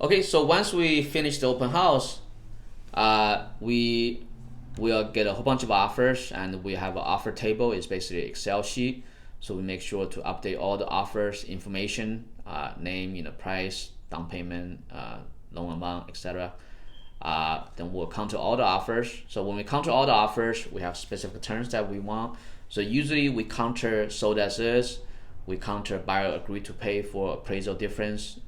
Okay, so once we finish the open house, we will get a whole bunch of offers, and we have an offer table. It's basically an Excel sheet. So we make sure to update all the offers information, name, price, down payment, loan amount, etc. Then we'll counter all the offers. So when we counter all the offers, we have specific terms that we want. So usually we counter sold as is. We counter buyer agreed to pay for appraisal difference.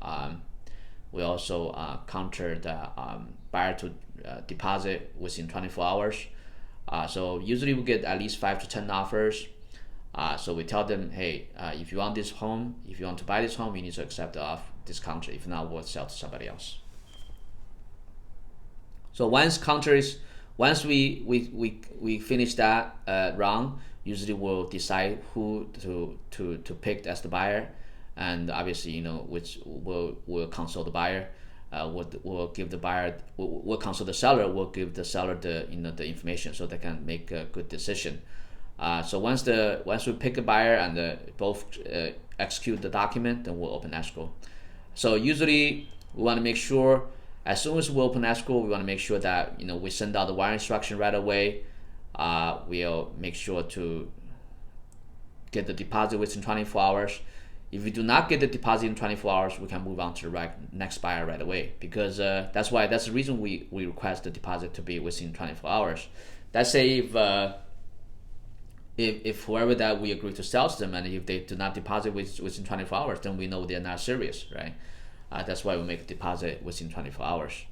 We also counter the buyer to deposit within 24 hours. So usually we get at least 5 to 10 offers. So we tell them, hey, if you want this home, if you want to buy this home, you need to accept this counter. If not, we'll sell to somebody else. So once we finish that round, usually we'll decide who to pick as the buyer, and obviously which will consult the buyer. We'll give the buyer, we'll consult the seller. We'll give the seller the information so they can make a good decision. So once we pick a buyer and both execute the document, then we'll open escrow. So usually we want to make sure, as soon as we open escrow, we want to make sure that we send out the wire instruction right away. We'll make sure to get the deposit within 24 hours. If we do not get the deposit in 24 hours, we can move on to the next buyer right away, because that's the reason we request the deposit to be within 24 hours. Let's say if whoever that we agree to sell to them, and if they do not deposit within 24 hours, then we know they're not serious, right? That's why we make a deposit within 24 hours.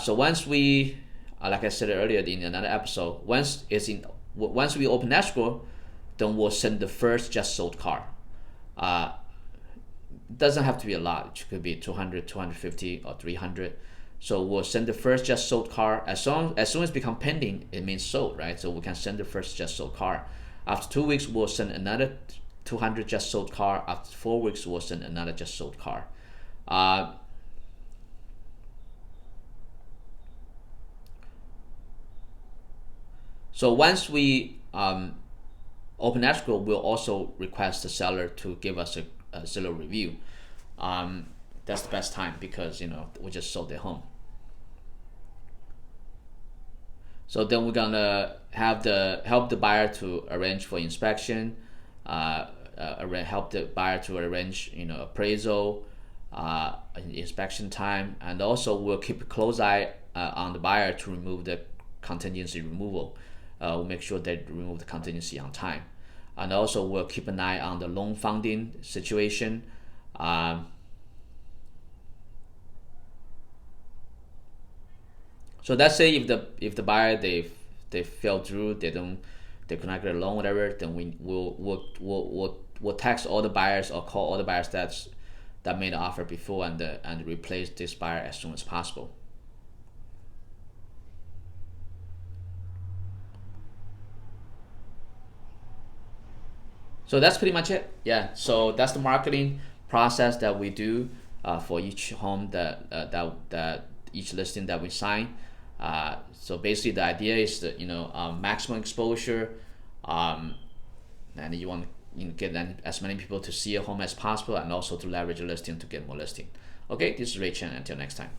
So once we, like I said earlier in another episode, once we open escrow, then we'll send the first just sold car. Doesn't have to be a lot. It could be 200, 250, or 300. So we'll send the first just sold car. As soon as it becomes pending, it means sold, right? So we can send the first just sold car. After 2 weeks, we'll send another 200 just sold car. After 4 weeks, we'll send another just sold car. So once we open escrow, we'll also request the seller to give us a zero review. That's the best time, because we just sold their home. So then we're gonna help the buyer to arrange for inspection, help the buyer to arrange appraisal, inspection time, and also we'll keep a close eye on the buyer to remove the contingency removal. We'll make sure they remove the contingency on time, and also we'll keep an eye on the loan funding situation. So let's say if the buyer they fell through, they could not get a loan, whatever, then we'll text all the buyers or call all the buyers that made the offer before, and replace this buyer as soon as possible. So that's pretty much it. Yeah. So that's the marketing process that we do for each home that each listing that we sign. So basically, the idea is that maximum exposure, and you want to get as many people to see a home as possible, and also to leverage a listing to get more listing. Okay, this is Ray Chen. Until next time.